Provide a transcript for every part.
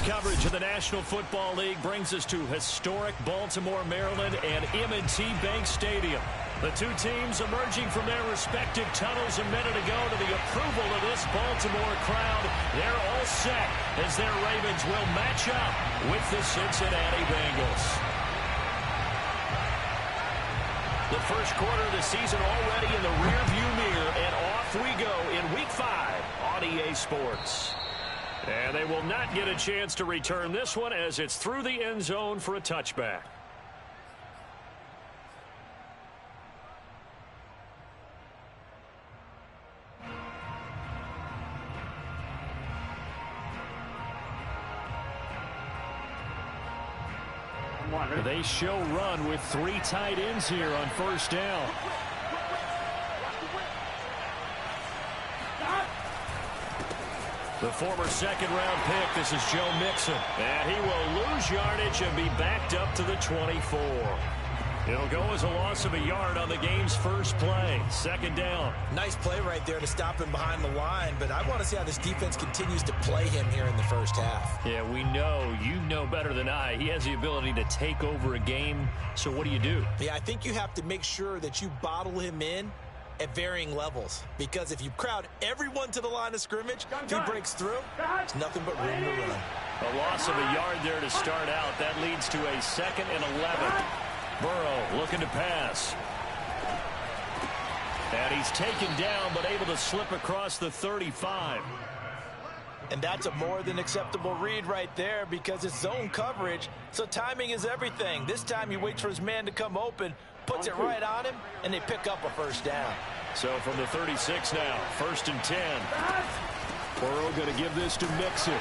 coverage of the National Football League brings us to historic Baltimore, Maryland, and M&T Bank Stadium. The two teams emerging from their respective tunnels a minute ago to the approval of this Baltimore crowd. They're all set as their Ravens will match up with the Cincinnati Bengals. The first quarter of the season already in the rearview mirror, and off we go in Week 5 on EA Sports. And they will not get a chance to return this one as it's through the end zone for a touchback. They show run with 3 tight ends here on first down. The former second-round pick, this is Joe Mixon. And he will lose yardage and be backed up to the 24. It'll go as a loss of a yard on the game's first play. Second down. Nice play right there to stop him behind the line, but I want to see how this defense continues to play him here in the first half. Yeah, we know. You know better than I. He has the ability to take over a game, so what do? Yeah, I think you have to make sure that you bottle him in at varying levels, because if you crowd everyone to the line of scrimmage, if he breaks through, it's nothing but room to run. A loss of a yard there to start out. That leads to a 2nd and 11. Burrow looking to pass. And he's taken down, but able to slip across the 35. And that's a more than acceptable read right there because it's zone coverage, so timing is everything. This time he waits for his man to come open, puts it right on him, and they pick up a first down. So from the 36 now, 1st and 10. Burrow going to give this to Mixon.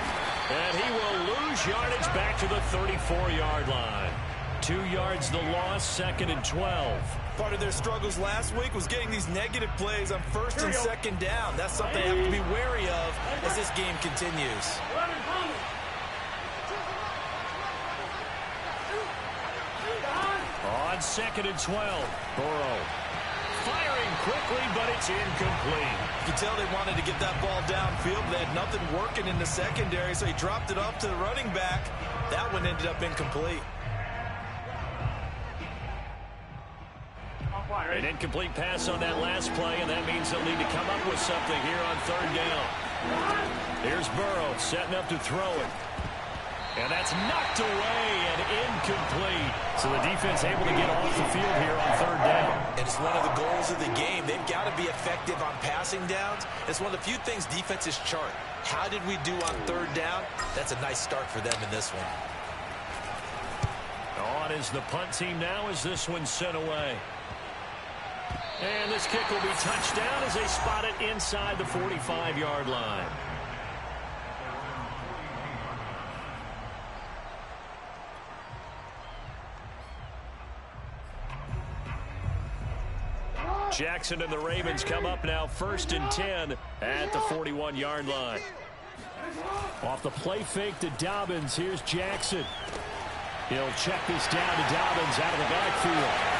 And he will lose yardage back to the 34-yard line. 2 yards the loss, 2nd and 12. Part of their struggles last week was getting these negative plays on 1st and 2nd down. That's something they have to be wary of as this game continues. On 2nd and 12, Burrow firing quickly, but it's incomplete. You can tell they wanted to get that ball downfield. They had nothing working in the secondary, so he dropped it off to the running back. That one ended up incomplete. An incomplete pass on that last play, and that means they'll need to come up with something here on 3rd down. Here's Burrow setting up to throw it. And that's knocked away and incomplete. So the defense able to get off the field here on 3rd down. And it's one of the goals of the game. They've got to be effective on passing downs. It's one of the few things defenses chart. How did we do on 3rd down? That's a nice start for them in this one. On is the punt team now as this one's sent away. And this kick will be touched down as they spot it inside the 45-yard line. Jackson and the Ravens come up now 1st and 10 at the 41-yard line. Off the play fake to Dobbins. Here's Jackson. He'll check this down to Dobbins out of the backfield.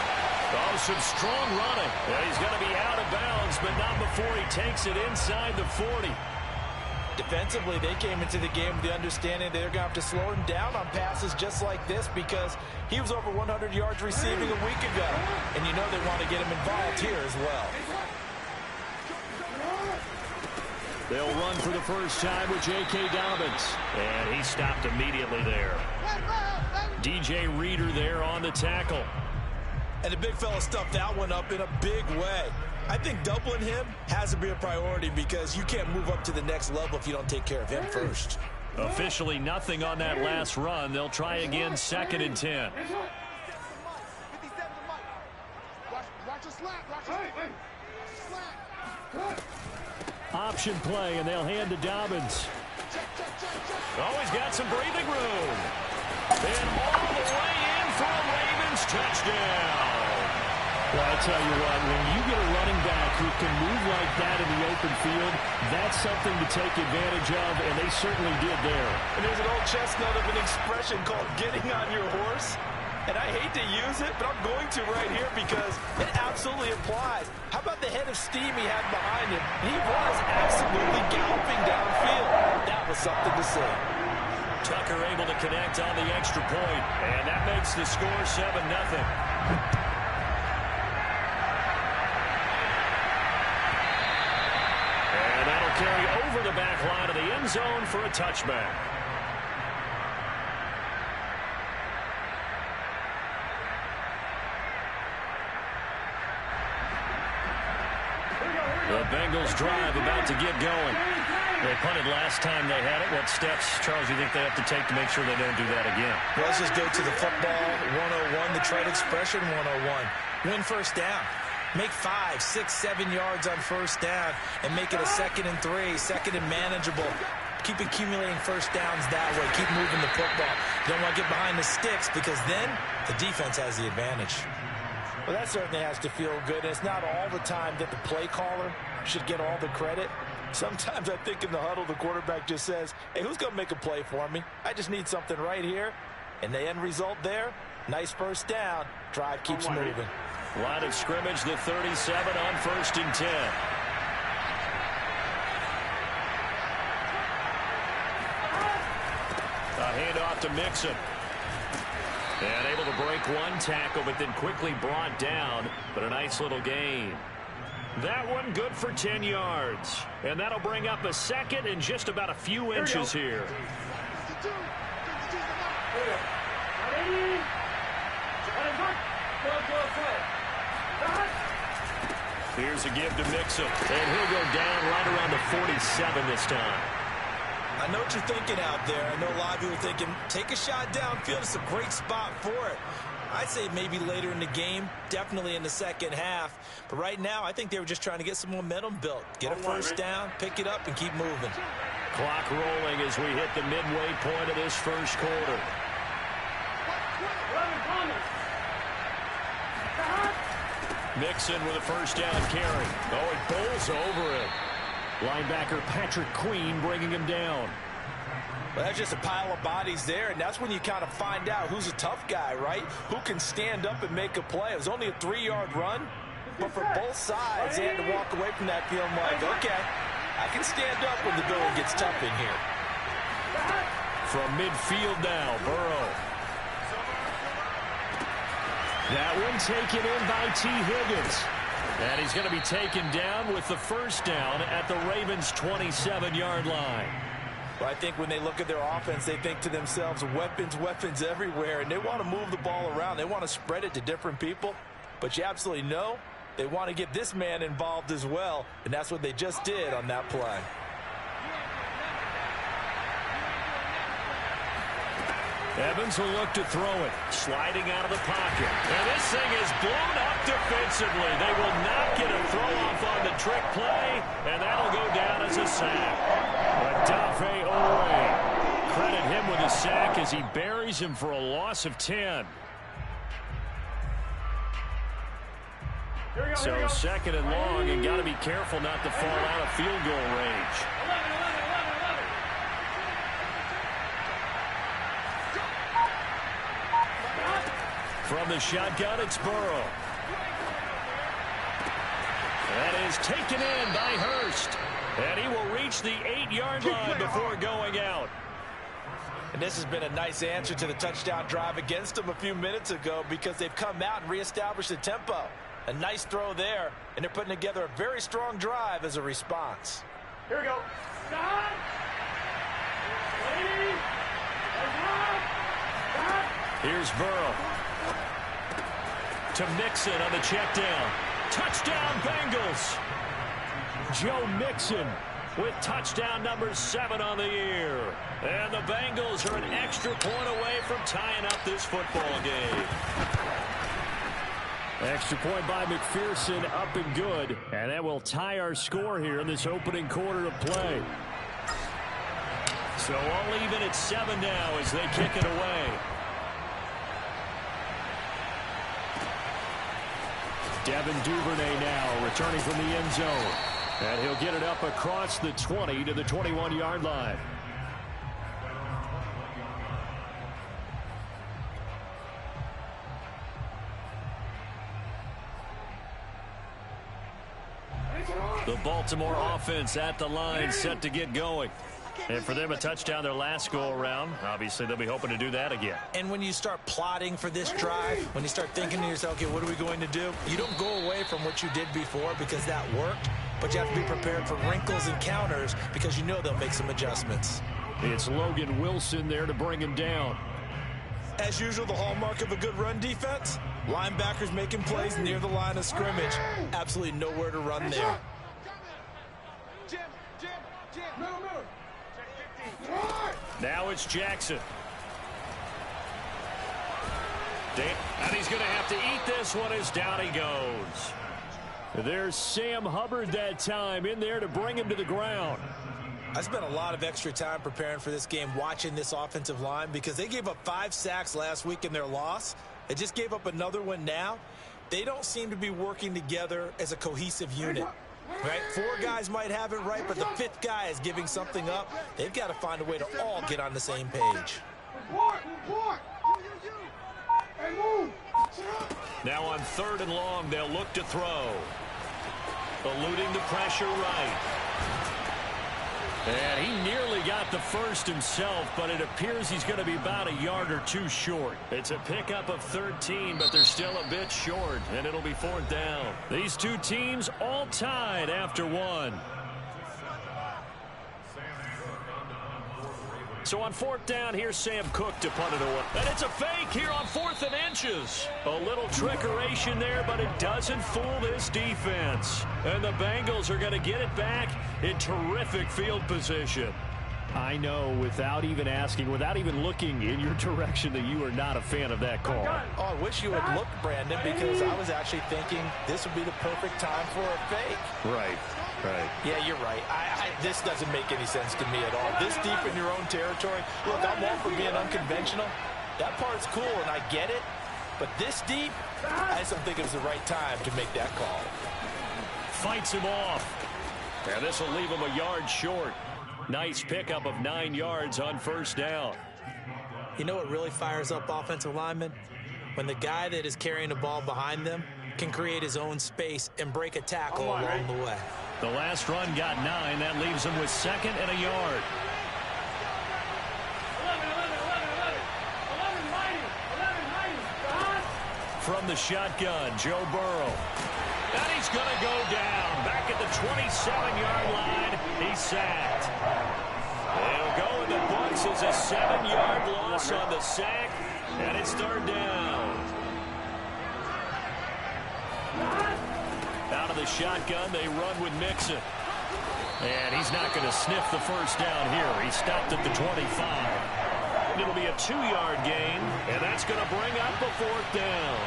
Oh, some strong running. Well, he's going to be out of bounds, but not before he takes it inside the 40. Defensively, they came into the game with the understanding they're going to have to slow him down on passes just like this because he was over 100 yards receiving a week ago. And you know they want to get him involved here as well. They'll run for the first time with J.K. Dobbins. And he stopped immediately there. DJ Reader there on the tackle. And the big fella stuffed that one up in a big way. I think doubling him has to be a priority because you can't move up to the next level if you don't take care of him first. Officially nothing on that last run. They'll try again 2nd and 10. Option play, and they'll hand to Dobbins. Oh, he's got some breathing room. And all the way in for a Ravens touchdown. Well, I tell you what, when you get a running back who can move like that in the open field, that's something to take advantage of, and they certainly did there. And there's an old chestnut of an expression called getting on your horse. And I hate to use it, but I'm going to right here because it absolutely applies. How about the head of steam he had behind him? He was absolutely galloping downfield. That was something to see. Tucker able to connect on the extra point, and that makes the score 7-0. And that'll carry over the back line of the end zone for a touchback. The Bengals drive about to get going. They punted last time they had it. What steps, Charles, you think they have to take to make sure they don't do that again? Well, let's just go to the football 101, the trade expression 101. Win first down. Make 5, 6, 7 yards on first down and make it a 2nd and 3, 2nd and manageable. Keep accumulating first downs that way. Keep moving the football. You don't want to get behind the sticks because then the defense has the advantage. Well, that certainly has to feel good. And it's not all the time that the play caller should get all the credit. Sometimes I think in the huddle, the quarterback just says, hey, who's going to make a play for me? I just need something right here. And the end result there, nice first down. Drive keeps moving. Line of scrimmage, the 37 on 1st and 10. A handoff to Mixon. And able to break one tackle, but then quickly brought down. But a nice little gain. That one good for 10 yards. And that'll bring up a 2nd and just about a few inches here. Here's a give to Mixon. And he'll go down right around the 47 this time. I know what you're thinking out there. I know a lot of you are thinking, take a shot downfield. It's a great spot for it. I'd say maybe later in the game, definitely in the second half. But right now, I think they were just trying to get some momentum built. Get a first down, pick it up, and keep moving. Clock rolling as we hit the midway point of this first quarter. Mixon with a first down carry. Oh, it bowls over it. Linebacker Patrick Queen bringing him down. Well, that's just a pile of bodies there, and that's when you kind of find out who's a tough guy, right? Who can stand up and make a play. It was only a 3-yard run, but for both sides, they had to walk away from that feeling like, okay, I can stand up when the going gets tough in here. From midfield now, Burrow. That one taken in by T. Higgins. And he's going to be taken down with the first down at the Ravens' 27-yard line. Well, I think when they look at their offense, they think to themselves, weapons, weapons everywhere, and they want to move the ball around. They want to spread it to different people. But you absolutely know they want to get this man involved as well, and that's what they just did on that play. Evans will look to throw it, sliding out of the pocket. And this thing is blown up defensively. They will not get a throw-off on the trick play, and that'll go down as a sack. Adafe Owe. Credit him with a sack as he buries him for a loss of 10. So 2nd and long, and got to be careful not to fall out of field goal range. From the shotgun, it's Burrow. That is taken in by Hurst. And he will reach the 8-yard line before going out. And this has been a nice answer to the touchdown drive against them a few minutes ago because they've come out and reestablished the tempo. A nice throw there, and they're putting together a very strong drive as a response. Here we go. Stop. Here's Burrow. To Mixon on the check down. Touchdown, Bengals. Joe Mixon with touchdown number 7 on the year. And the Bengals are an extra point away from tying up this football game. Extra point by McPherson, up and good. And that will tie our score here in this opening quarter of play. So all even at 7 now as they kick it away. Devin Duvernay now returning from the end zone. And he'll get it up across the 20 to the 21-yard line. The Baltimore offense at the line, set to get going. And for them, a touchdown their last go-around. Obviously, they'll be hoping to do that again. And when you start plotting for this drive, when you start thinking to yourself, okay, what are we going to do? You don't go away from what you did before because that worked, but you have to be prepared for wrinkles and counters because you know they'll make some adjustments. It's Logan Wilson there to bring him down. As usual, the hallmark of a good run defense, linebackers making plays near the line of scrimmage. Absolutely nowhere to run there. Now it's Jackson. And he's going to have to eat this one as down he goes. There's Sam Hubbard that time in there to bring him to the ground. I spent a lot of extra time preparing for this game, watching this offensive line, because they gave up 5 sacks last week in their loss. They just gave up another one now. They don't seem to be working together as a cohesive unit. Right? 4 guys might have it right, but the 5th guy is giving something up. They've got to find a way to all get on the same page. Now on 3rd and long, they'll look to throw. Eluding the pressure right. And he nearly got the first himself, but it appears he's going to be about a yard or 2 short. It's a pickup of 13, but they're still a bit short, and it'll be 4th down. These two teams all tied after 1. So on 4th down, here's Sam Cook to punt it away. And it's a fake here on 4th and inches. A little trickeration there, but it doesn't fool this defense. And the Bengals are going to get it back in terrific field position. I know, without even asking, without even looking in your direction, that you are not a fan of that call. Oh, I wish you had looked, Brandon, because I was actually thinking this would be the perfect time for a fake. Right. Right. Yeah, you're right. This doesn't make any sense to me at all. This deep in your own territory, look, I'm all for being unconventional. That part's cool, and I get it. But this deep, I just don't think it was the right time to make that call. Fights him off. And this will leave him a yard short. Nice pickup of 9 yards on 1st down. You know what really fires up offensive linemen? When the guy that is carrying the ball behind them can create his own space and break a tackle along the way. The last run got 9. That leaves him with 2nd and a yard. From the shotgun, Joe Burrow. And he's going to go down. Back at the 27-yard line. He's sacked. It'll go in the books as a 7-yard loss on the sack. And it's 3rd down. Out of the shotgun, they run with Mixon. And he's not going to sniff the 1st down here. He stopped at the 25. It'll be a 2-yard gain, and that's going to bring up a 4th down.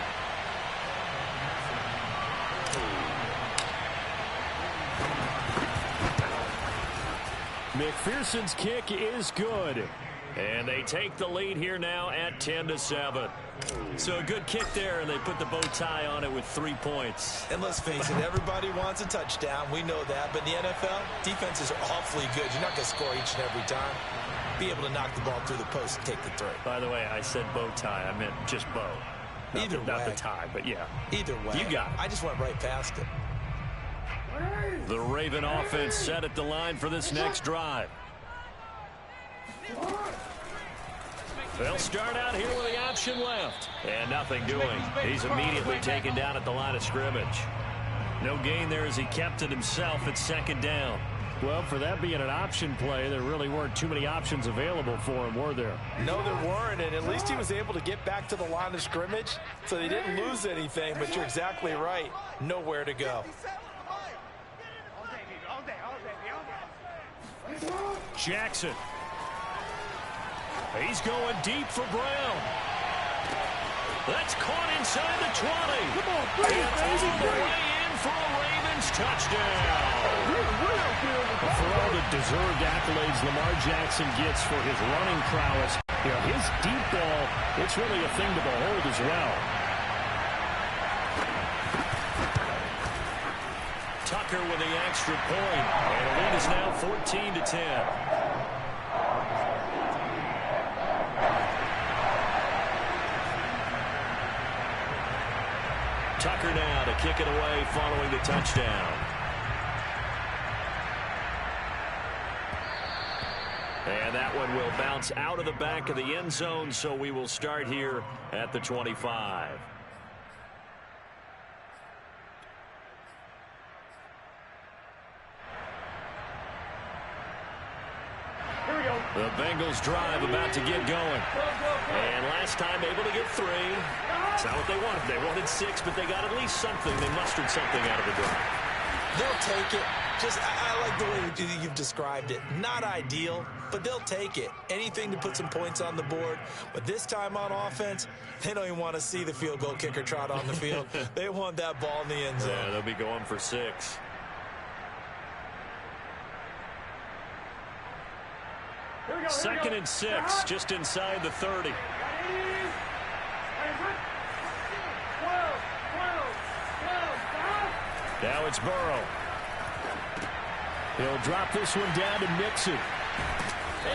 McPherson's kick is good. And they take the lead here now at 10-7. So a good kick there, and they put the bow tie on it with 3 points. And let's face it, everybody wants a touchdown. We know that. But in the NFL, defenses are awfully good. You're not going to score each and every time. Be able to knock the ball through the post and take the throw. By the way, I said bow tie. I meant just bow. Not the tie, but yeah. Either way. You got it. I just went right past it. The Raven offense set at the line for this next drive. They'll start out here with the option left. And nothing doing. He's immediately taken down at the line of scrimmage. No gain there as he kept it himself at 2nd down. Well, for that being an option play, there really weren't too many options available for him, were there? No, there weren't, and at least he was able to get back to the line of scrimmage, so they didn't lose anything, but you're exactly right. Nowhere to go. Jackson. He's going deep for Brown. That's caught inside the 20. Come on, bring it, It's all the way in for a Ravens touchdown. For all the deserved accolades Lamar Jackson gets for his running prowess, his deep ball, it's really a thing to behold as well. Tucker with the extra point, and the lead is now 14-10. Tucker now to kick it away following the touchdown. And that one will bounce out of the back of the end zone, so we will start here at the 25. Here we go. The Bengals drive about to get going. And last time able to get 3. It's not what they wanted. They wanted 6, but they got at least something. They mustered something out of the drive. They'll take it. I like the way you've described it. Not ideal, but they'll take it. Anything to put some points on the board. But this time on offense, they don't even want to see the field goal kicker trot on the field. They want that ball in the end zone. Yeah, they'll be going for 6. Here we go. Second and 6, just inside the 30. 12, 12, stop. Now it's Burrow. He'll drop this one down to Mixon.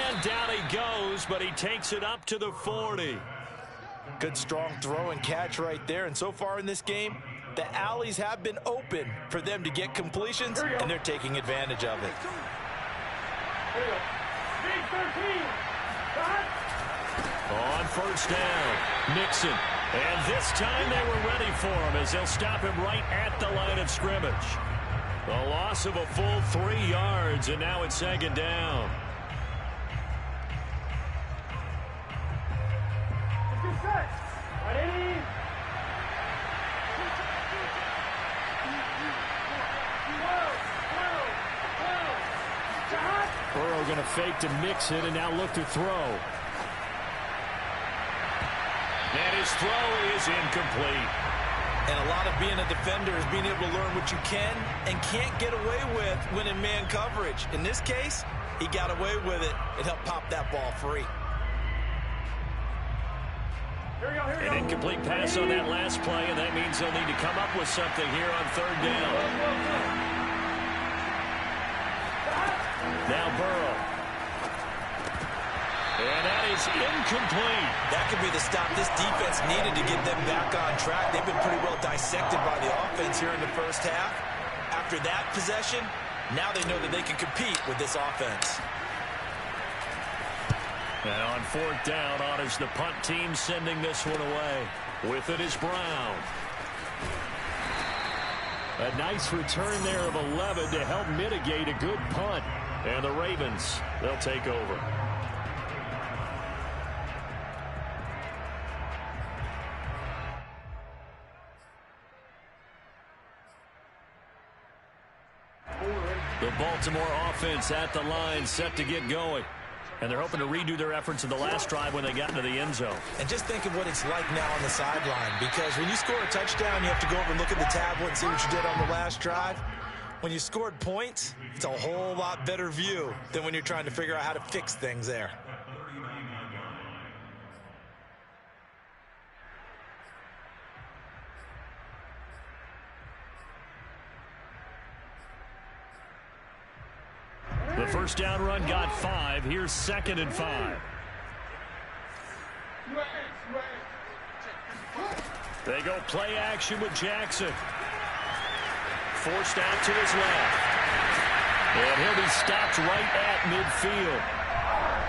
And down he goes, but he takes it up to the 40. Good strong throw and catch right there. And so far in this game, the alleys have been open for them to get completions, and they're taking advantage of it. Here we go. Big 13. Stop. On first down, Mixon. And this time they were ready for him as they'll stop him right at the line of scrimmage. A loss of a full 3 yards, and now it's second down. Get set. Ready. Burrow going to fake to Mixon and now look to throw. And his throw is incomplete. And a lot of being a defender is being able to learn what you can and can't get away with when in man coverage. In this case, he got away with it. It helped pop that ball free. Here we go. An incomplete pass on that last play, and that means they'll need to come up with something here on third down. Now Burrow. And that is incomplete. That could be the stop this defense needed to get them back on track. They've been pretty well dissected by the offense here in the first half. After that possession, now they know that they can compete with this offense. And on fourth down, honors the punt team, sending this one away. With it is Brown. A nice return there of 11 to help mitigate a good punt. And the Ravens, they'll take over. The Baltimore offense at the line, set to get going. And they're hoping to redo their efforts in the last drive when they got into the end zone. And just think of what it's like now on the sideline, because when you score a touchdown, you have to go over and look at the tablet and see what you did on the last drive. When you scored points, it's a whole lot better view than when you're trying to figure out how to fix things there. The first down run got 5. Here's second and 5. They go play action with Jackson. Forced out to his left. And he'll be stopped right at midfield.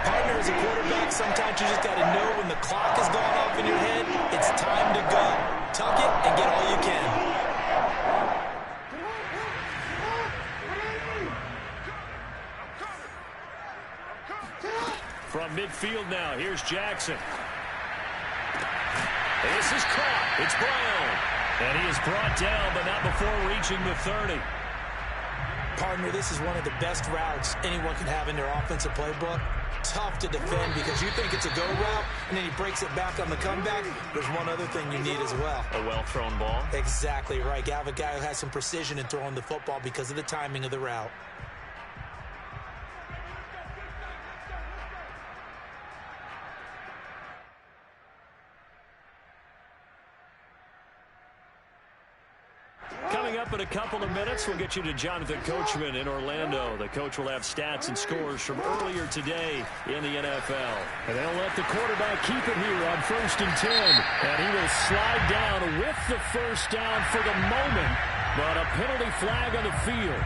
Partner, as a quarterback, sometimes you just got to know when the clock has gone off in your head, it's time to go. Tuck it and get all you can. From midfield now, here's Jackson. This is caught. It's Brown. And he is brought down, but not before reaching the 30. Partner, this is one of the best routes anyone can have in their offensive playbook. Tough to defend because you think it's a go route, and then he breaks it back on the comeback. There's one other thing you need as well. A well-thrown ball. Exactly right. You have a guy who has some precision in throwing the football because of the timing of the route. Coming up in a couple of minutes, we'll get you to Jonathan Coachman in Orlando. The coach will have stats and scores from earlier today in the NFL. And they'll let the quarterback keep it here on 1st and 10. And he will slide down with the first down for the moment. But a penalty flag on the field.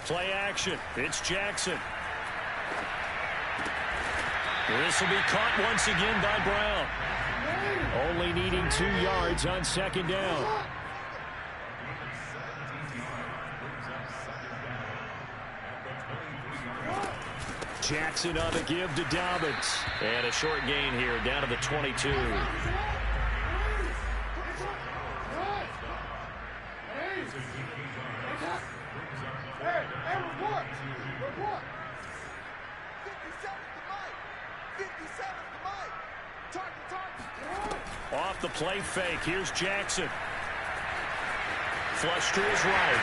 Play action. It's Jackson. This will be caught once again by Brown. Only needing 2 yards on second down. Jackson on the give to Dobbins. And a short gain here down to the 22. Off the play fake. Here's Jackson. Flush to his right.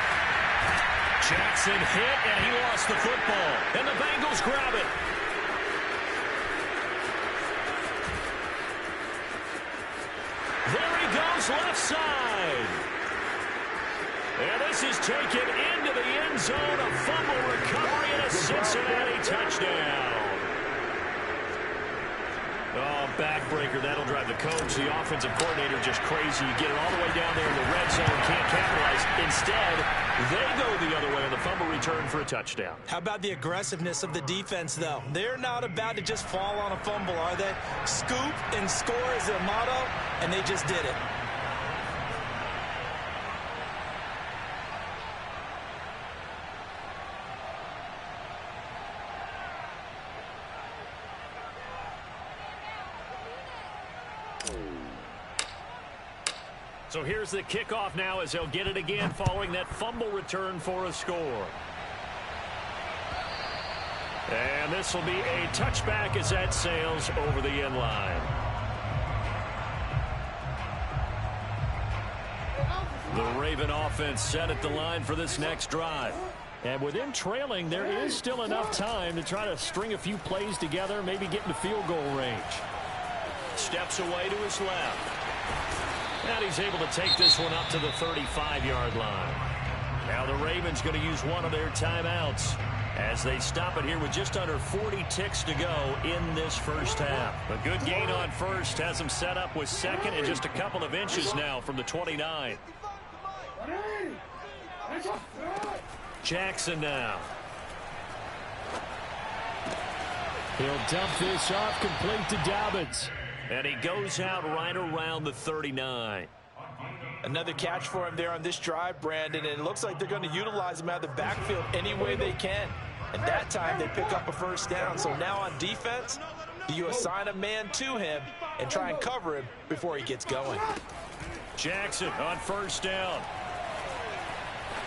Jackson hit, and he lost the football. And the Bengals grab it. There he goes, left side. And this is taken into the end zone. A fumble recovery and a Cincinnati touchdown. Oh, backbreaker. That'll drive the coach, the offensive coordinator, just crazy. You get it all the way down there in the red zone, can't capitalize. Instead, they go the other way on the fumble return for a touchdown. How about the aggressiveness of the defense, though? They're not about to just fall on a fumble, are they? Scoop and score is their motto, and they just did it. So here's the kickoff now as they'll get it again following that fumble return for a score. And this will be a touchback as that sails over the end line. The Raven offense set at the line for this next drive. And with them trailing, there is still enough time to try to string a few plays together, maybe get into field goal range. Steps away to his left. And he's able to take this one up to the 35-yard line. Now the Ravens going to use one of their timeouts as they stop it here with just under 40 ticks to go in this first half. A good gain on first has them set up with second and just a couple of inches now from the 29. Jackson now. He'll dump this off complete to Dobbins. And he goes out right around the 39. Another catch for him there on this drive, Brandon, and it looks like they're going to utilize him out of the backfield any way they can. And that time they pick up a first down. So now on defense, you assign a man to him and try and cover him before he gets going. Jackson on first down.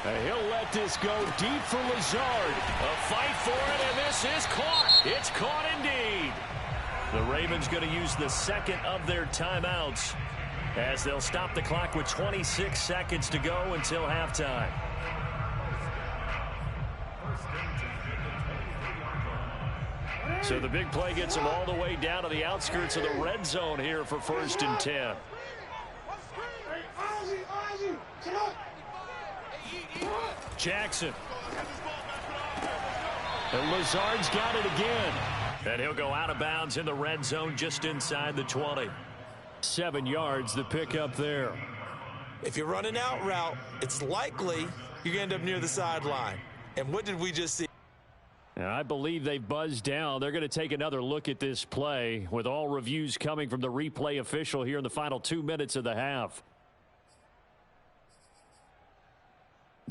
And he'll let this go deep for Lazard. A fight for it, and this is caught. It's caught indeed. The Ravens going to use the second of their timeouts as they'll stop the clock with 26 seconds to go until halftime. So the big play gets them all the way down to the outskirts of the red zone here for 1st and 10. Jackson. And Lazard's got it again. And he'll go out of bounds in the red zone just inside the 20. 7 yards the pickup there. If you're running out route, it's likely you're going to end up near the sideline. And what did we just see? And I believe they've buzzed down. They're going to take another look at this play with all reviews coming from the replay official here in the final 2 minutes of the half.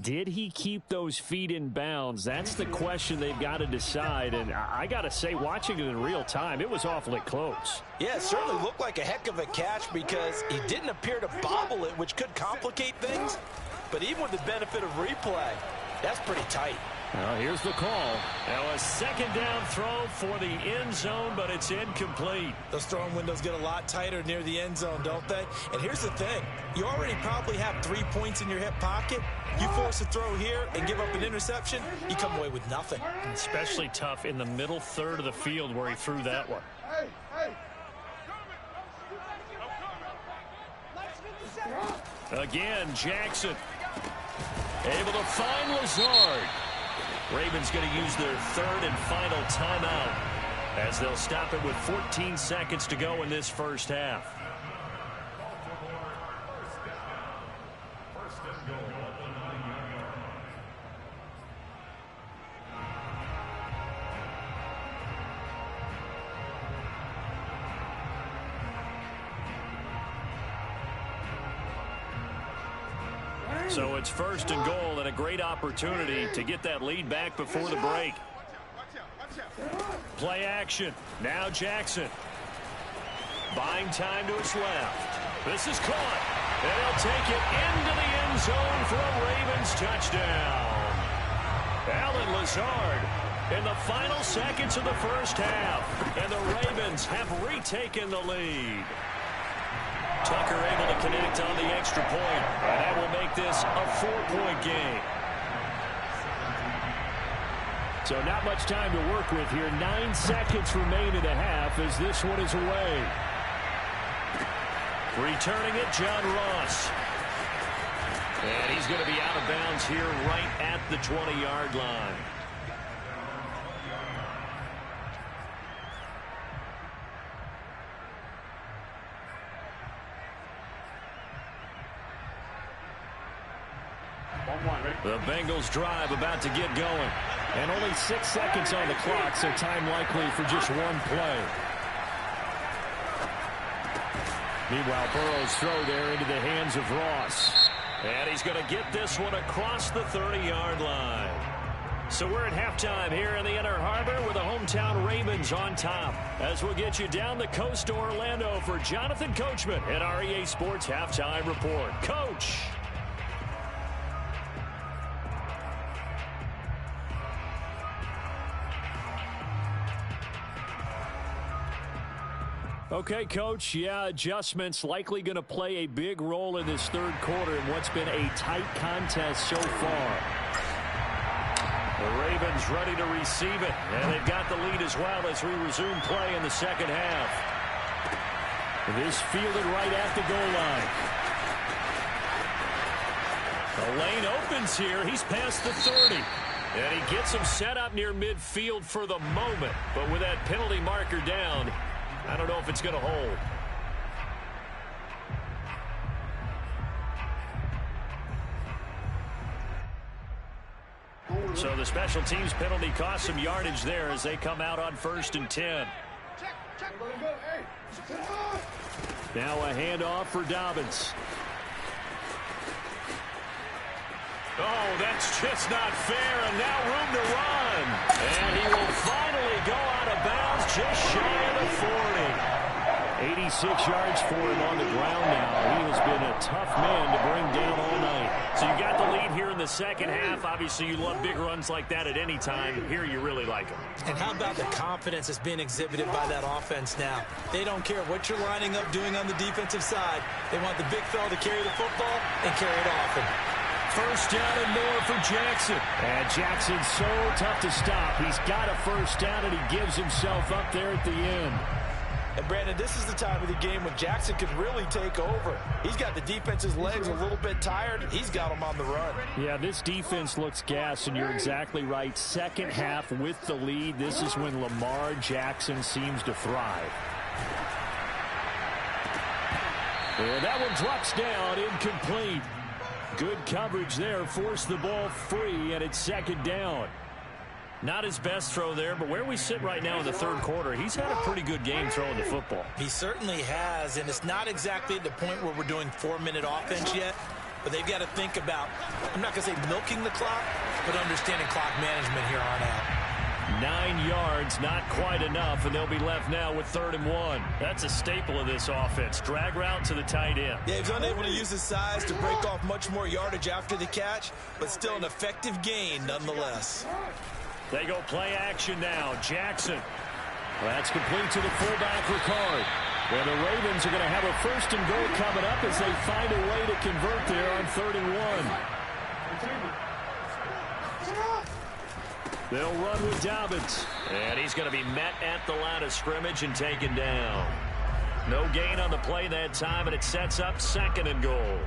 Did he keep those feet in bounds? That's the question they've got to decide. And I got to say, watching it in real time, it was awfully close. Yeah, it certainly looked like a heck of a catch because he didn't appear to bobble it, which could complicate things. But even with the benefit of replay, that's pretty tight. Well, here's the call. Now a second down throw for the end zone, but it's incomplete. Those throwing windows get a lot tighter near the end zone, don't they? And here's the thing. You already probably have 3 points in your hip pocket. You force a throw here and give up an interception, you come away with nothing. Especially tough in the middle third of the field where he threw that one. Again, Jackson. Able to find Lazard. Ravens going to use their third and final timeout as they'll stop it with 14 seconds to go in this first half. So it's 1st and goal and a great opportunity to get that lead back before the break. Play action. Now Jackson. Buying time to his left. This is caught. And he'll take it into the end zone for a Ravens touchdown. Alan Lazard in the final seconds of the first half. And the Ravens have retaken the lead. Tucker able to connect on the extra point. And that will make this a 4-point game. So not much time to work with here. 9 seconds remain in the half as this one is away. Returning it, John Ross. And he's going to be out of bounds here right at the 20-yard line. The Bengals drive about to get going. And only 6 seconds on the clock, so time likely for just one play. Meanwhile, Burrow's throw there into the hands of Ross. And he's going to get this one across the 30-yard line. So we're at halftime here in the Inner Harbor with the hometown Ravens on top. As we'll get you down the coast to Orlando for Jonathan Coachman at our EA Sports Halftime Report. Coach. Okay, Coach, yeah, adjustments likely going to play a big role in this third quarter in what's been a tight contest so far. The Ravens ready to receive it, and they've got the lead as well as we resume play in the second half. This fielded right at the goal line. The lane opens here. He's past the 30. And he gets him set up near midfield for the moment, but with that penalty marker down, I don't know if it's going to hold. So the special teams penalty cost some yardage there as they come out on 1st and 10. Now a handoff for Dobbins. Oh, that's just not fair, and now room to run. And he will finally go out of bounds just shy of the 40. 86 yards for him on the ground now. He has been a tough man to bring down all night. So you got the lead here in the second half. Obviously, you love big runs like that at any time. Here, you really like them. And how about the confidence that's being exhibited by that offense now? They don't care what you're lining up doing on the defensive side. They want the big fella to carry the football and carry it often. First down and more for Jackson. And Jackson's so tough to stop. He's got a first down, and he gives himself up there at the end. And, Brandon, this is the time of the game when Jackson can really take over. He's got the defense's legs a little bit tired. He's got them on the run. Yeah, this defense looks gassed, and you're exactly right. Second half with the lead, this is when Lamar Jackson seems to thrive. And that one drops down, incomplete. Good coverage there, forced the ball free, and it's second down. Not his best throw there, but where we sit right now in the third quarter, he's had a pretty good game throwing the football. He certainly has, and it's not exactly at the point where we're doing 4-minute offense yet, but they've got to think about, I'm not going to say milking the clock, but understanding clock management here on out. 9 yards, not quite enough, and they'll be left now with 3rd and 1. That's a staple of this offense. Drag route to the tight end. Yeah, he's unable to use his size to break off much more yardage after the catch, but still an effective gain nonetheless. They go play action now. Jackson. That's complete to the fullback, Ricard. And the Ravens are going to have a 1st and goal coming up as they find a way to convert there on 3rd and 1. They'll run with Dobbins. And he's going to be met at the line of scrimmage and taken down. No gain on the play that time, and it sets up 2nd and goal.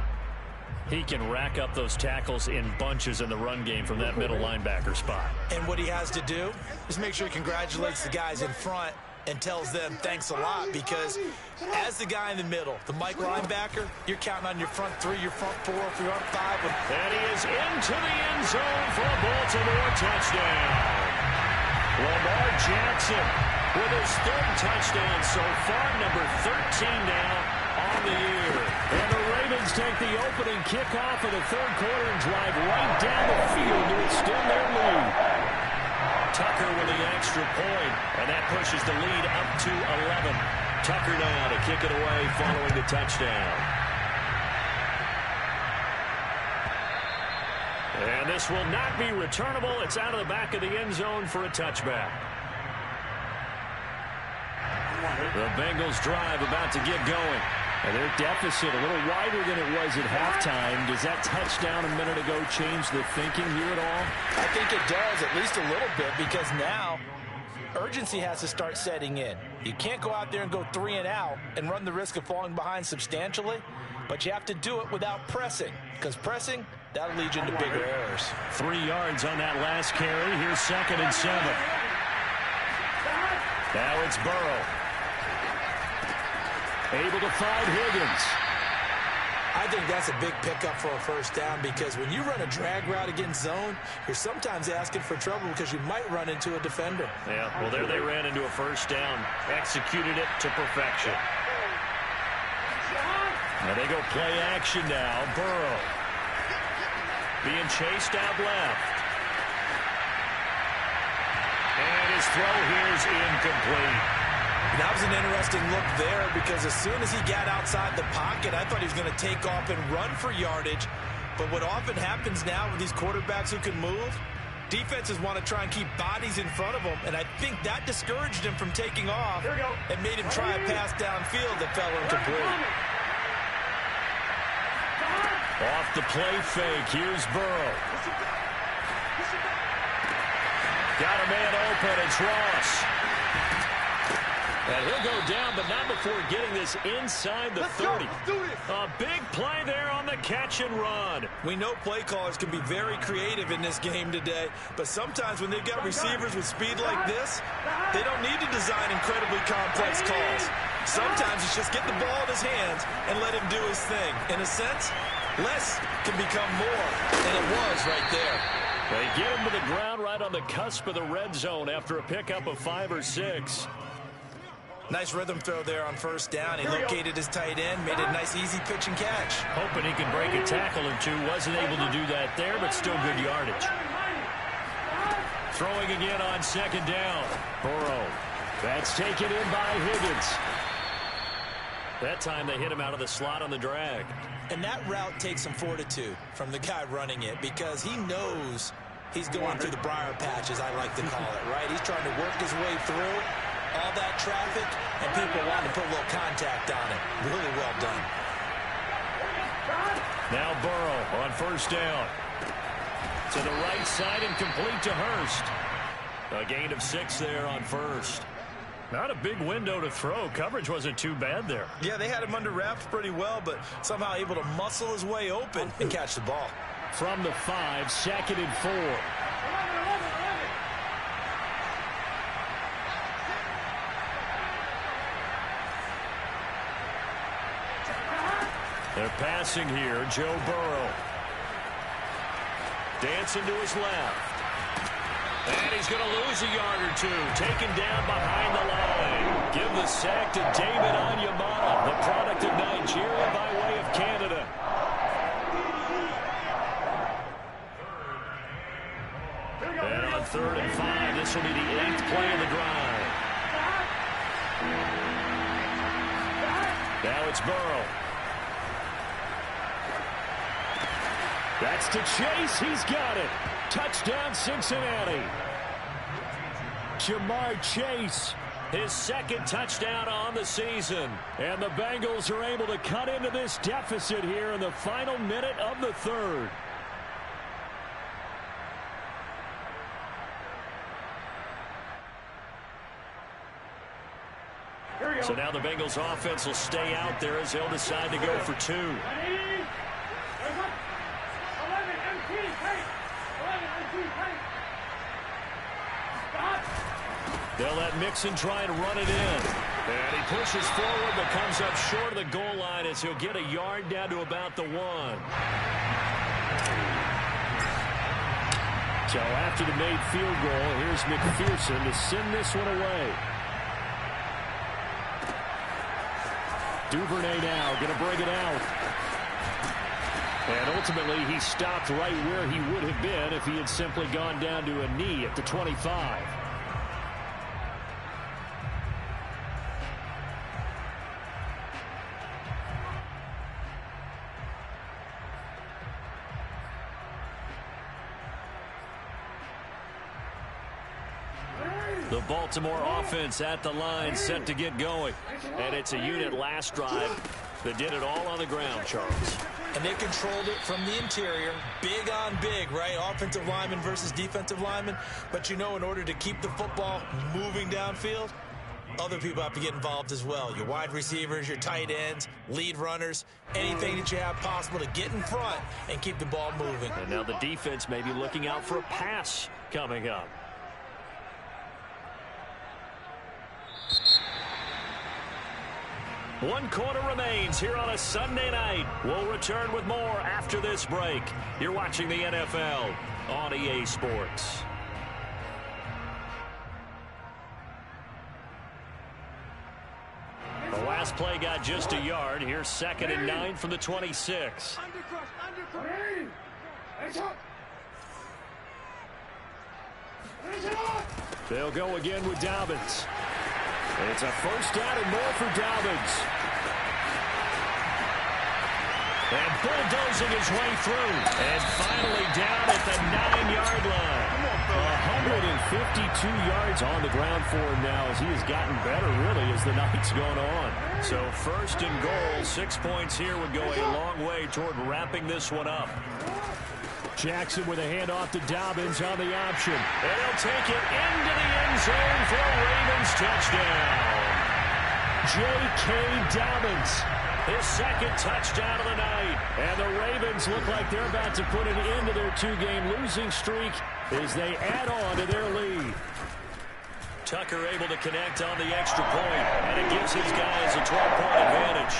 He can rack up those tackles in bunches in the run game from that middle linebacker spot. And what he has to do is make sure he congratulates the guys in front and tells them thanks a lot, because as the guy in the middle, the Mike linebacker, you're counting on your front 3, your front 4, if you aren't 5. And he is into the end zone for a Baltimore touchdown. Lamar Jackson with his 3rd touchdown so far, number 13 now on the year. And the Ravens Bengals take the opening kickoff of the third quarter and drive right down the field to extend their lead. Tucker with the extra point, and that pushes the lead up to 11. Tucker now to kick it away following the touchdown. And this will not be returnable. It's out of the back of the end zone for a touchback. The Bengals drive about to get going. And their deficit a little wider than it was at halftime. Does that touchdown a minute ago change the thinking here at all? I think it does, at least a little bit, because now urgency has to start setting in. You can't go out there and go 3 and out and run the risk of falling behind substantially, but you have to do it without pressing, because pressing, that'll lead you into bigger errors. 3 yards on that last carry. Here's 2nd and 7. Now it's Burrow. Able to find Higgins. I think that's a big pickup for a first down, because when you run a drag route against zone, you're sometimes asking for trouble because you might run into a defender. Yeah, well, there they ran into a first down. Executed it to perfection. Now they go play action now. Burrow being chased out left. And his throw here is incomplete. That was an interesting look there, because as soon as he got outside the pocket, I thought he was going to take off and run for yardage. But what often happens now with these quarterbacks who can move, defenses want to try and keep bodies in front of them, and I think that discouraged him from taking off and made him try a pass downfield that fell incomplete. Off the play fake, here's Burrow. Got a man open, it's Ross. And he'll go down, but not before getting this inside the 30. A big play there on the catch and run. We know play callers can be very creative in this game today, but sometimes when they've got receivers with speed like this, they don't need to design incredibly complex calls. Sometimes it's just get the ball in his hands and let him do his thing. In a sense, less can become more, and it was right there. They get him to the ground right on the cusp of the red zone after a pickup of 5 or 6. Nice rhythm throw there on first down. He located his tight end, made it a nice easy pitch and catch. Hoping he can break a tackle or two. Wasn't able to do that there, but still good yardage. Throwing again on 2nd down. Burrow. That's taken in by Higgins. That time they hit him out of the slot on the drag. And that route takes some fortitude from the guy running it, because he knows he's going through the briar patch, as I like to call it, right? He's trying to work his way through all that traffic, and people want to put a little contact on it. Really well done. Now Burrow on first down. To the right side and complete to Hurst. A gain of 6 there on first. Not a big window to throw. Coverage wasn't too bad there. Yeah, they had him under wraps pretty well, but somehow able to muscle his way open and catch the ball. From the 5, 2nd and 4. They're passing here. Joe Burrow. Dancing to his left. And he's going to lose a yard or two. Taken down behind the line. Give the sack to David Onyemata, the product of Nigeria by way of Canada. And on 3rd and 5, this will be the 8th play of the drive. Now it's Burrow. That's to Chase. He's got it. Touchdown, Cincinnati. Jamar Chase, his 2nd touchdown on the season. And the Bengals are able to cut into this deficit here in the final minute of the 3rd. So now the Bengals offense will stay out there as they'll decide to go for 2. They'll let Mixon try and run it in. And he pushes forward but comes up short of the goal line as he'll get a yard down to about the 1. So after the made field goal, here's McPherson to send this one away. Duvernay now going to bring it out. And ultimately, he stopped right where he would have been if he had simply gone down to a knee at the 25. The Baltimore offense at the line, set to get going. And it's a unit last drive that did it all on the ground, Charles. And they controlled it from the interior. Big on big, right? Offensive lineman versus defensive lineman. But you know, in order to keep the football moving downfield, other people have to get involved as well. Your wide receivers, your tight ends, lead runners, anything that you have possible to get in front and keep the ball moving. And now the defense may be looking out for a pass coming up. One quarter remains here on a Sunday night. We'll return with more after this break. You're watching the NFL on EA Sports. The last play got just a yard. Here's 2nd and 9 from the 26. They'll go again with Dobbins. It's a first down and more for Dobbins. And bulldozing his way through. And finally down at the 9-yard line. 152 yards on the ground for him now as he has gotten better, really, as the night's gone on. So 1st and goal, 6 points here would go a long way toward wrapping this one up. Jackson with a handoff to Dobbins on the option. And he'll take it into the end zone for a Ravens touchdown. J.K. Dobbins, his 2nd touchdown of the night. And the Ravens look like they're about to put an end to their 2-game losing streak as they add on to their lead. Tucker able to connect on the extra point, and it gives his guys a 12-point advantage.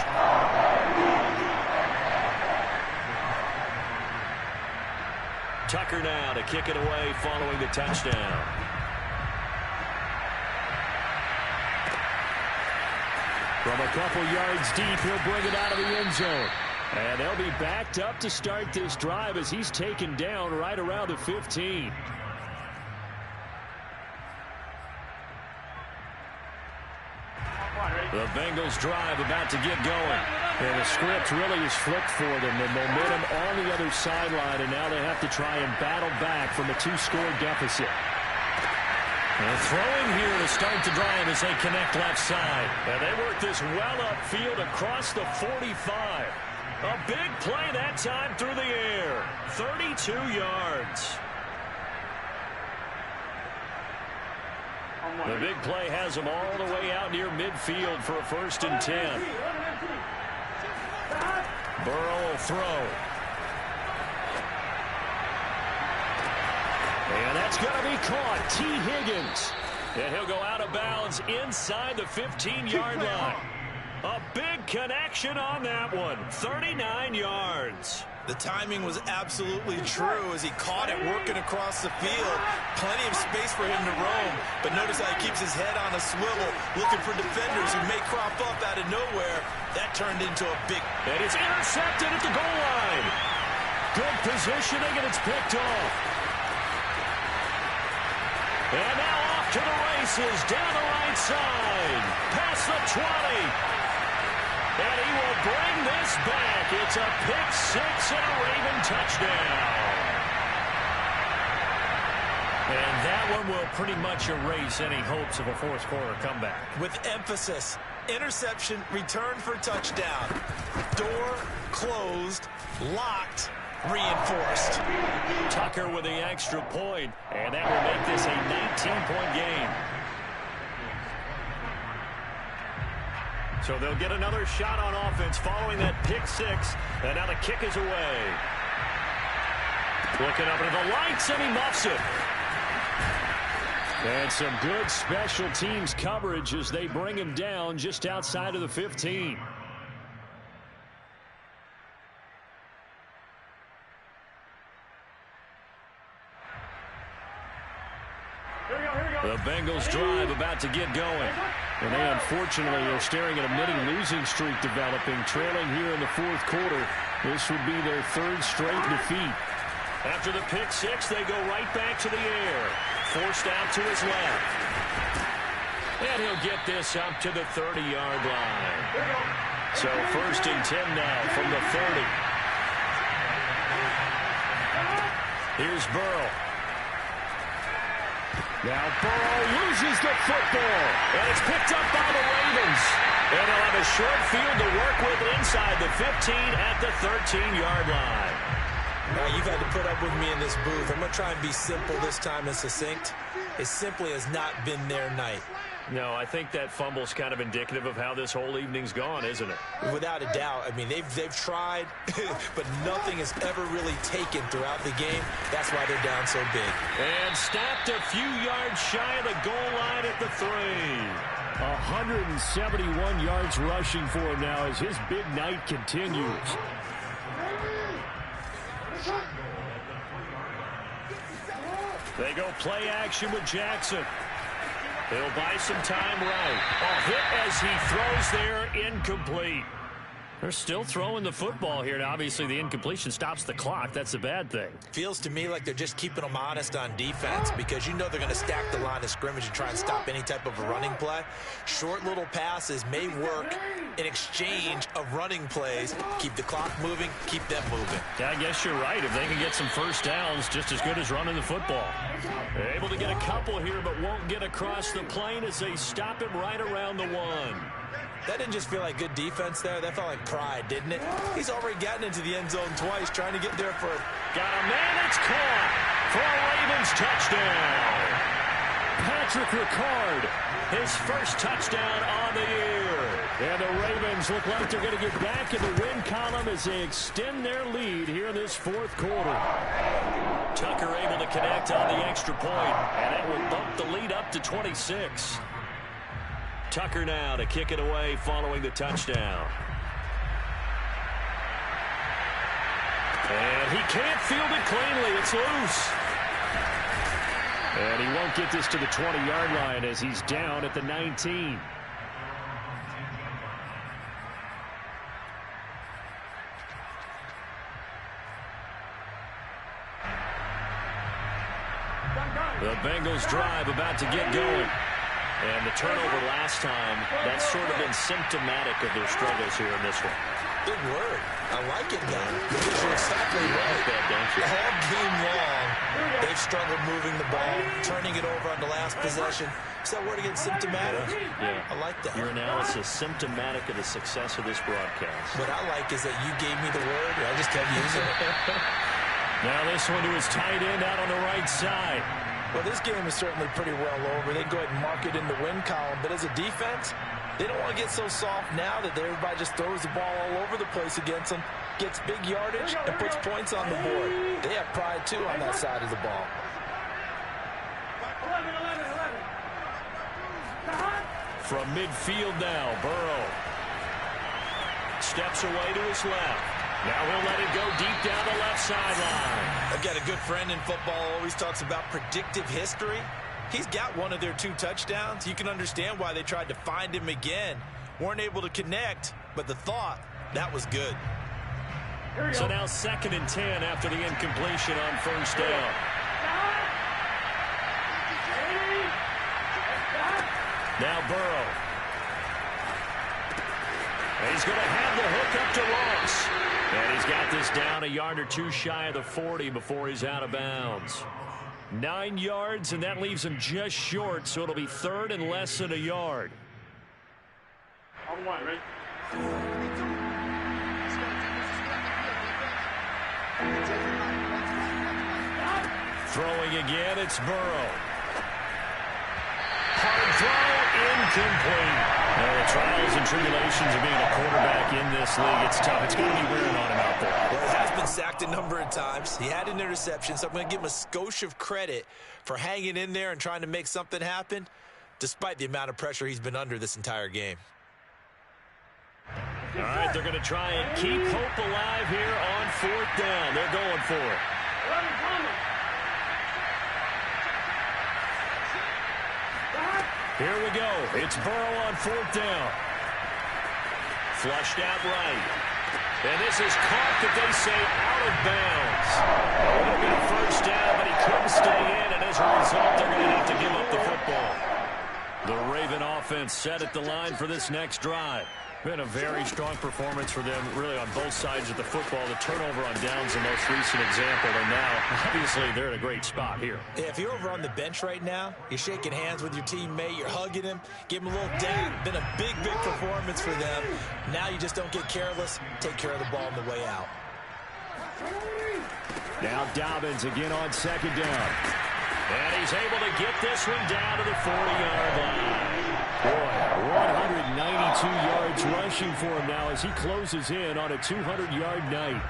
Tucker now to kick it away following the touchdown. From a couple yards deep, he'll bring it out of the end zone. And they'll be backed up to start this drive as he's taken down right around the 15. The Bengals drive about to get going. And the script really is flipped for them. The momentum on the other sideline, and now they have to try and battle back from a 2-score deficit. And throwing here to start the drive as they connect left side. And they work this well upfield across the 45. A big play that time through the air. 32 yards. The big play has them all the way out near midfield for a 1st and 10. Burrow will throw. And that's going to be caught. T. Higgins. And he'll go out of bounds inside the 15-yard line. A big connection on that one. 39 yards. The timing was absolutely true as he caught it working across the field. Plenty of space for him to roam. But notice how he keeps his head on a swivel, looking for defenders who may crop up out of nowhere. That turned into a big... And it's intercepted at the goal line. Good positioning, and it's picked off. And now off to the races, down the right side. Past the 20. And he will bring this back. It's a pick-6 and a Raven touchdown. And that one will pretty much erase any hopes of a fourth-quarter comeback. With emphasis, interception, return for touchdown. Door closed, locked, reinforced. Tucker with the extra point, and that will make this a 19-point game. So they'll get another shot on offense following that pick-6, and now the kick is away. Looking up into the lights, and he muffs it. And some good special teams coverage as they bring him down just outside of the 15. The Bengals drive about to get going. And they unfortunately are staring at a mini losing streak developing, trailing here in the 4th quarter This would be their third straight defeat. After the pick six, they go right back to the air. Forced out to his left. And he'll get this up to the 30-yard line. So 1st and 10 now from the 30. Here's Burrow. Now Burrow loses the football. And it's picked up by the Ravens. And they'll have a short field to work with inside the 15 at the 13-yard line. Now, you've had to put up with me in this booth. I'm going to try and be simple this time and succinct. It simply has not been their night. No, I think that fumble's kind of indicative of how this whole evening's gone, isn't it? Without a doubt. I mean, they've tried, but nothing has ever really taken throughout the game. That's why they're down so big. And stopped a few yards shy of the goal line at the 3. 171 yards rushing for him now as his big night continues. They go play action with Jackson. He'll buy some time right. A hit as he throws there, incomplete. They're still throwing the football here. Now, obviously, the incompletion stops the clock. That's a bad thing. Feels to me like they're just keeping them honest on defense because you know they're going to stack the line of scrimmage and try and stop any type of a running play. Short little passes may work in exchange of running plays. Keep the clock moving, keep them moving. Yeah, I guess you're right. If they can get some first downs, just as good as running the football. They're able to get a couple here, but won't get across the plane as they stop him right around the 1. That didn't just feel like good defense there. That felt like pride, didn't it? He's already gotten into the end zone twice, trying to get there for... Got a man, it's caught for a Ravens touchdown. Patrick Ricard, his first touchdown on the year. And the Ravens look like they're going to get back in the win column as they extend their lead here in this 4th quarter. Tucker able to connect on the extra point, and it will bump the lead up to 26. Tucker now to kick it away following the touchdown. And he can't field it cleanly. It's loose. And he won't get this to the 20-yard line as he's down at the 19. The Bengals drive about to get going. And the turnover last time, that's sort of been symptomatic of their struggles here in this one. Big word. I like it, Don. You're exactly right. All game long, they've struggled moving the ball, turning it over on the last possession. Is that word again, symptomatic? Yeah. I like that. Your analysis, symptomatic of the success of this broadcast. What I like is that you gave me the word, and I just kept using it. Now this one to his tight end out on the right side. Well, this game is certainly pretty well over. They go ahead and mark it in the win column. But as a defense, they don't want to get so soft now that everybody just throws the ball all over the place against them, gets big yardage, and puts points on the board. They have pride, too, on that side of the ball. 11. From midfield now, Burrow steps away to his left. Now he'll let it go deep down the left sideline. I've got a good friend in football, always talks about predictive history. He's got one of their 2 touchdowns. You can understand why they tried to find him again. Weren't able to connect, but the thought, that was good. So now 2nd and 10 after the incompletion on first down. Now Burrow. And he's going to have the hook up to Ross. And he's got this down a yard or 2 shy of the 40 before he's out of bounds. 9 yards, and that leaves him just short, so it'll be 3rd and less than a yard. On 1, ready? Throwing again, it's Burrow. Hard throw, incomplete. The trials and tribulations of being a quarterback in this league, it's tough. It's going to be wearing on him out there. Well, he has been sacked a number of times. He had an interception, so I'm going to give him a skosh of credit for hanging in there and trying to make something happen, despite the amount of pressure he's been under this entire game. All right, they're going to try and keep hope alive here on 4th down. They're going for it. 11 coming. Here we go. It's Burrow on 4th down. Flushed out right. And this is caught that they say out of bounds. It would have been a first down, but he couldn't stay in, and as a result, they're going to have to give up the football. The Raven offense set at the line for this next drive. Been a very strong performance for them, really, on both sides of the football. The turnover on downs, the most recent example, and now, obviously, they're in a great spot here. Yeah, if you're over on the bench right now, you're shaking hands with your teammate, you're hugging him, give him a little dap. Been a big, big performance for them. Now you just don't get careless. Take care of the ball on the way out. Now Dobbins again on second down. And he's able to get this one down to the 40-yard line. Boy, 192 yards rushing for him now as he closes in on a 200-yard night.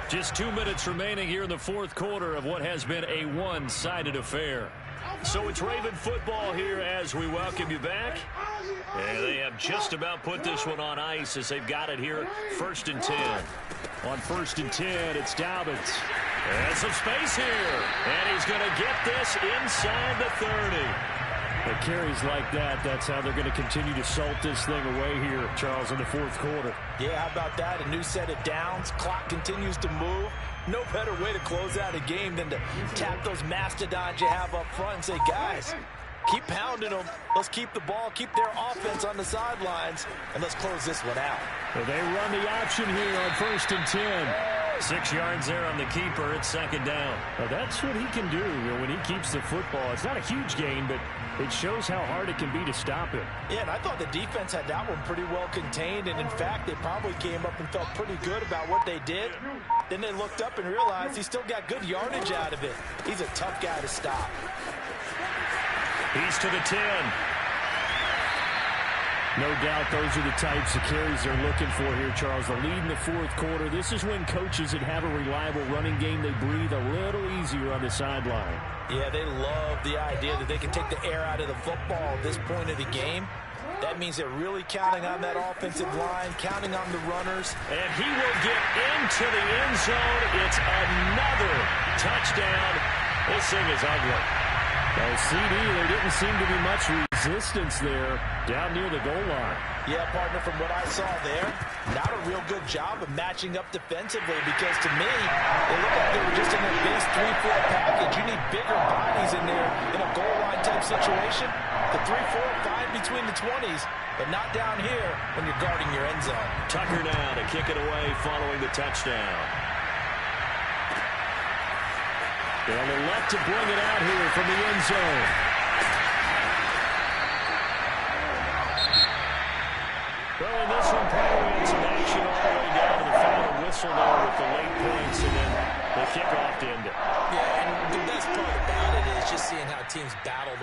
Just 2 minutes remaining here in the fourth quarter of what has been a one-sided affair. So it's Raven football here as we welcome you back. And they have just about put this one on ice as they've got it here, 1st and 10. On 1st and 10, it's Dobbins. And some space here. And he's going to get this inside the 30. The carries like that, that's how they're going to continue to salt this thing away here, Charles, in the fourth quarter. Yeah, how about that? A new set of downs. Clock continues to move. No better way to close out a game than to tap those mastodons you have up front and say, guys, keep pounding them. Let's keep the ball, keep their offense on the sidelines, and let's close this one out. Well, they run the option here on 1st and 10. 6 yards there on the keeper. It's 2nd down. Well, that's what he can do when he keeps the football. It's not a huge gain, but it shows how hard it can be to stop him. Yeah, and I thought the defense had that one pretty well contained, and in fact, they probably came up and felt pretty good about what they did. Then they looked up and realized he still got good yardage out of it. He's a tough guy to stop. He's to the 10. No doubt those are the types of carries they're looking for here, Charles. The lead in the fourth quarter. This is when coaches that have a reliable running game, they breathe a little easier on the sideline. Yeah, they love the idea that they can take the air out of the football at this point of the game. That means they're really counting on that offensive line, counting on the runners. And he will get into the end zone. It's another touchdown. This thing is ugly. CD, there didn't seem to be much resistance there down near the goal line. Yeah, partner, from what I saw there, not a real good job of matching up defensively because to me, it looked like they were just in a base 3-4 package. You need bigger bodies in there in a goal line type situation. The 3-4 fine between the 20s, but not down here when you're guarding your end zone. Tucker now to kick it away following the touchdown. They'll elect to bring it out here from the end zone. Well, in this one, probably some action all the way down to the final whistle there with the late points and then the kickoff to end it. Yeah, and the best part about it is just seeing how teams battle